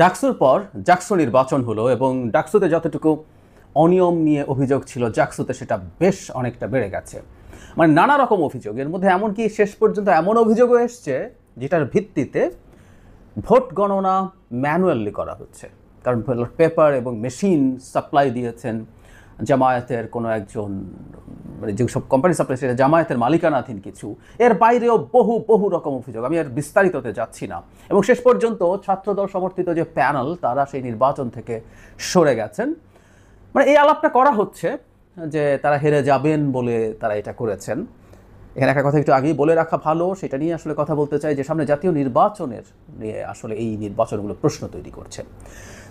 ডাকসুর পর জাকসু নির্বাচন হলো এবং ডাকসুতে যতটুকু অনিয়ম নিয়ে অভিযোগ ছিল জাকসুতে সেটা বেশ অনেকটা বেড়ে গেছে। মানে নানা রকম অভিযোগ, এর মধ্যে এমনকি শেষ পর্যন্ত এমন অভিযোগও এসছে যেটার ভিত্তিতে ভোট গণনা ম্যানুয়ালি করা হচ্ছে। কারণ পেপার এবং মেশিন সাপ্লাই দিয়েছেন জামায়াতের কোনো একজন, মানে যেসব কোম্পানি সাপ্লাই সেটা জামায়াতের মালিকানাধীন কিছু, এর বাইরেও বহু বহু রকম অভিযোগ। আমি আর বিস্তারিততে যাচ্ছি না। এবং শেষ পর্যন্ত ছাত্রদল সমর্থিত যে প্যানেল তারা সেই নির্বাচন থেকে সরে গেছেন। মানে এই আলাপটা করা হচ্ছে যে তারা হেরে যাবেন বলে তারা এটা করেছেন। এখানে একটা কথা একটু আগেই বলে রাখা ভালো, সেটা নিয়ে আসলে কথা বলতে চাই যে সামনে জাতীয় নির্বাচনের নিয়ে আসলে এই নির্বাচনগুলো প্রশ্ন তৈরি করছে।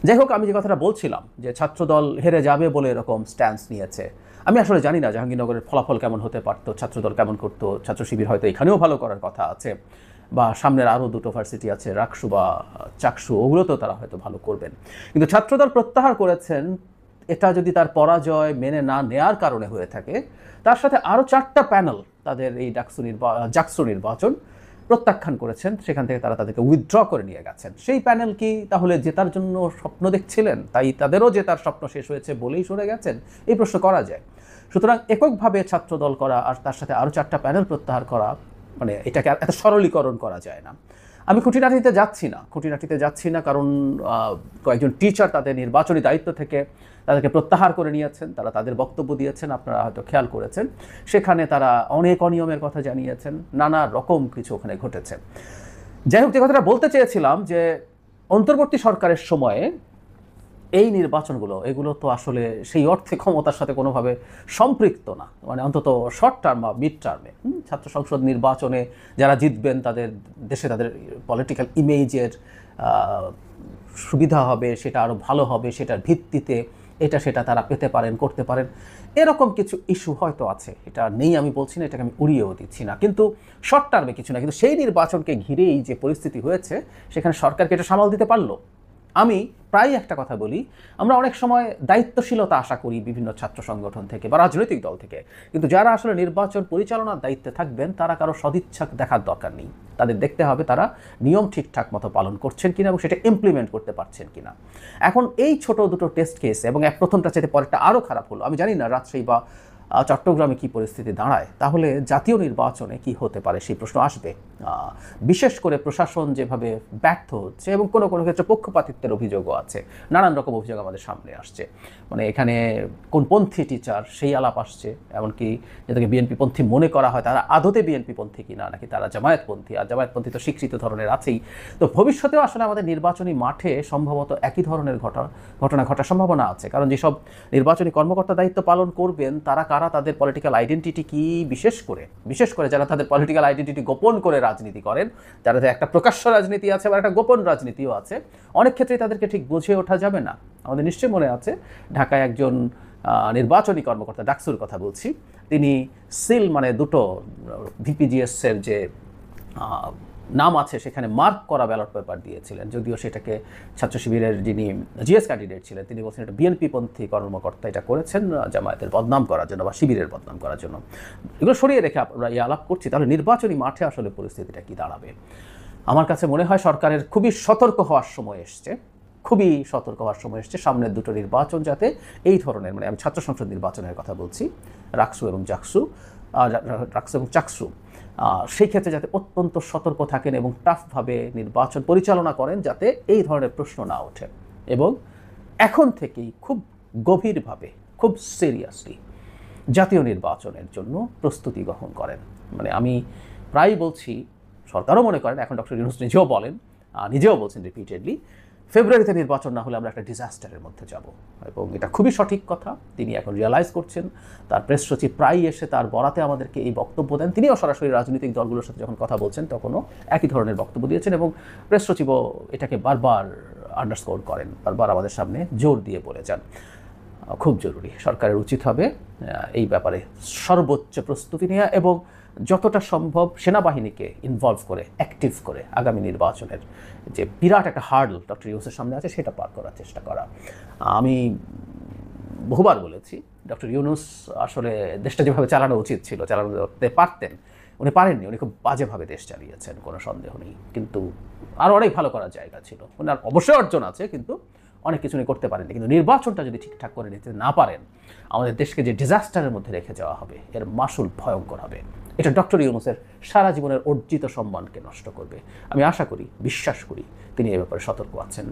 যাই হোক, আমি যে কথাটা বলছিলাম যে ছাত্রদল হেরে যাবে বলে এরকম স্ট্যান্স নিয়েছে, আমি আসলে জানি না জাহাঙ্গীরনগরের ফলাফল কেমন হতে পারতো, ছাত্রদল কেমন করতো। ছাত্র শিবির হয়তো এখানেও ভালো করার কথা আছে, বা সামনের আরও দুটো ভার্সিটি আছে রাকসু বা চাকসু, ওগুলোতেও তারা হয়তো ভালো করবেন। কিন্তু ছাত্রদল প্রত্যাহার করেছেন, এটা যদি তার পরাজয় মেনে না নেয়ার কারণে হয়ে থাকে, তার সাথে আরও 4টা প্যানেল তাদের এই জাকসু নির্বাচন প্রত্যাখ্যান করেছেন। সেখান থেকে তারা তাদেরকে উইথড্র করে নিয়ে গেছেন। সেই প্যানেল কি তাহলে জেতার জন্য স্বপ্ন দেখছিলেন, তাই তাদেরও জেতার স্বপ্ন শেষ হয়েছে বলেই সরে গেছেন? এই প্রশ্ন করা যায়। সুতরাং এককভাবে ছাত্রদল করা আর তার সাথে আরও 4টা প্যানেল প্রত্যাহার করা, মানে এটাকে এত সরলীকরণ করা যায় না। আমি খুঁটিনাটিতে যাচ্ছি না, কারণ কয়েকজন টিচার তাদের নির্বাচনী দায়িত্ব থেকে তাদেরকে প্রত্যাহার করে নিয়েছেন। তারা তাদের বক্তব্য দিয়েছেন, আপনারা হয়তো খেয়াল করেছেন। সেখানে তারা অনেক অনিয়মের কথা জানিয়েছেন, নানা রকম কিছু ওখানে ঘটেছে। যাই হোক, যে কথাটা বলতে চেয়েছিলাম যে অন্তর্বর্তী সরকারের সময়ে এই নির্বাচনগুলো, এগুলো তো আসলে সেই অর্থে ক্ষমতার সাথে কোনোভাবে সম্পৃক্ত না। মানে অন্তত শর্ট টার্ম বা মিড টার্মে ছাত্র সংসদ নির্বাচনে যারা জিতবেন তাদের দেশে তাদের পলিটিক্যাল ইমেজের সুবিধা হবে, সেটা আরও ভালো হবে, সেটার ভিত্তিতে এটা সেটা তারা পেতে পারেন, করতে পারেন, এরকম কিছু ইস্যু হয়তো আছে। এটা নেই আমি বলছি না, এটাকে আমি উড়িয়েও দিচ্ছি না, কিন্তু শর্ট টার্মে কিছু না। কিন্তু সেই নির্বাচনকে ঘিরেই যে পরিস্থিতি হয়েছে, সেখানে সরকারকে এটা সামাল দিতে পারলো। আমি প্রায় একটা কথা বলি, আমরা অনেক সময় দায়িত্বশীলতা আশা করি বিভিন্ন ছাত্র সংগঠন থেকে বা রাজনৈতিক দল থেকে, কিন্তু যারা আসলে নির্বাচন পরিচালনার দায়িত্বে থাকবেন তারা কারো সদিচ্ছা দেখার দরকার নেই। তাদের দেখতে হবে তারা নিয়ম ঠিকঠাক মতো পালন করছেন কিনা এবং সেটা ইমপ্লিমেন্ট করতে পারছেন কিনা। এখন এই ছোট দুটো টেস্ট কেস, এবং প্রথমটা চাইতে পরেরটা আরও খারাপ হলো। আমি জানি না রাজশাহী বা চট্টগ্রামে কী পরিস্থিতি দাঁড়ায়, তাহলে জাতীয় নির্বাচনে কি হতে পারে সেই প্রশ্ন আসবে। বিশেষ করে প্রশাসন যেভাবে ব্যর্থ হচ্ছে এবং কোনো কোনো ক্ষেত্রে পক্ষপাতিত্বের অভিযোগও আছে, নানান রকম অভিযোগ আমাদের সামনে আসছে। মানে এখানে কোনপন্থী টিচার সেই আলাপ আসছে, এমনকি যাদেরকে বিএনপিপন্থী মনে করা হয় তারা আদতে বিএনপিপন্থী কিনা, নাকি তারা জামায়াতপন্থী। আর জামায়াতপন্থী তো স্বীকৃত ধরনের আছেই। তো ভবিষ্যতেও আসলে আমাদের নির্বাচনী মাঠে সম্ভবত একই ধরনের ঘটনা ঘটার সম্ভাবনা আছে। কারণ যেসব নির্বাচনী কর্মকর্তা দায়িত্ব পালন করবেন তারা কারা, তাদের পলিটিক্যাল আইডেন্টিটি কি, বিশেষ করে যারা তাদের পলিটিক্যাল আইডেন্টিটি গোপন করে রাজনীতি করেন, যারা একটা প্রকাশ্য রাজনীতি আছে বা একটা গোপন রাজনীতিও আছে, অনেক ক্ষেত্রেই তাদেরকে ঠিক বুঝে ওঠা যাবে না। আমাদের নিশ্চয়ই মনে আছে ঢাকায় একজন নির্বাচনী কর্মকর্তা, ডাকসুর কথা বলছি, তিনি সিল মানে দুটো ভিপিজিএসের যে নাম আছে সেখানে মার্ক করা ব্যালট পেপার দিয়েছিলেন। যদিও সেটাকে ছাত্র শিবিরের যিনি জিএস ক্যান্ডিডেট ছিলেন তিনি বলছেন এটা বিএনপিপন্থী কর্মকর্তা এটা করেছেন জামায়াতের বদনাম করার জন্য বা শিবিরের বদনাম করার জন্য। এগুলো সরিয়ে রেখে আমরা এই আলাপ করছি, তাহলে নির্বাচনী মাঠে আসলে পরিস্থিতিটা কী দাঁড়াবে? আমার কাছে মনে হয় সরকারের খুবই সতর্ক হওয়ার সময় এসছে, সামনের দুটো নির্বাচন যাতে এই ধরনের, মানে আমি ছাত্র সংসদ নির্বাচনের কথা বলছি, রাকসু এবং চাকসু, সেই ক্ষেত্রে যাতে অত্যন্ত সতর্ক থাকেন এবং টাফভাবে নির্বাচন পরিচালনা করেন, যাতে এই ধরনের প্রশ্ন না ওঠে। এবং এখন থেকেই খুব গভীরভাবে, খুব সিরিয়াসলি জাতীয় নির্বাচনের জন্য প্রস্তুতি গ্রহণ করেন। মানে আমি প্রায় বলছি, সরকারও মনে করেন, এখন ডক্টর ইউনূস নিজেও বলছেন রিপিটেডলি, ফেব্রুয়ারিতে নির্বাচন না হলে আমরা একটা ডিজাস্টারের মধ্যে যাব। এবং এটা খুবই সঠিক কথা, তিনি এখন রিয়ালাইজ করছেন। তার প্রেস সচিব প্রায় এসে তার বরাতে আমাদেরকে এই বক্তব্য দেন। তিনিও সরাসরি রাজনৈতিক দলগুলোর সাথে যখন কথা বলছেন তখনও একই ধরনের বক্তব্য দিয়েছেন, এবং প্রেস সচিবও এটাকে বারবার আন্ডারস্কোর করেন, বারবার আমাদের সামনে জোর দিয়ে বলে যান খুব জরুরি, সরকারের উচিত হবে এই ব্যাপারে সর্বোচ্চ প্রস্তুতি নেওয়া এবং যতটা সম্ভব সেনাবাহিনীকে ইনভলভ করে, অ্যাক্টিভ করে আগামী নির্বাচনের যে বিরাট একটা হার্ডল ডক্টর ইউনূসের সামনে আছে সেটা পার করার চেষ্টা করা। আমি বহুবার বলেছি ডক্টর ইউনূস আসলে দেশটা যেভাবে চালানো উচিত ছিল, চালাতে পারতেন, উনি পারেননি, উনি খুব বাজেভাবে দেশ চালিয়েছেন, কোনো সন্দেহ নেই। কিন্তু আরও অনেক ভালো করার জায়গা ছিল। ওনার অবশ্যই অর্জন আছে, কিন্তু অনেক কিছু উনি করতে পারেননি। কিন্তু নির্বাচনটা যদি ঠিকঠাক করে নিতে না পারেন, আমাদের দেশকে যে ডিজাস্টারের মধ্যে রেখে যাওয়া হবে, এর মাসুল ভয়ঙ্কর হবে। এটা ডক্টর ইউনূসের সারা জীবনের অর্জিত সম্মানকে নষ্ট করবে। আমি আশা করি, বিশ্বাস করি তিনি এ ব্যাপারে সতর্ক আছেন।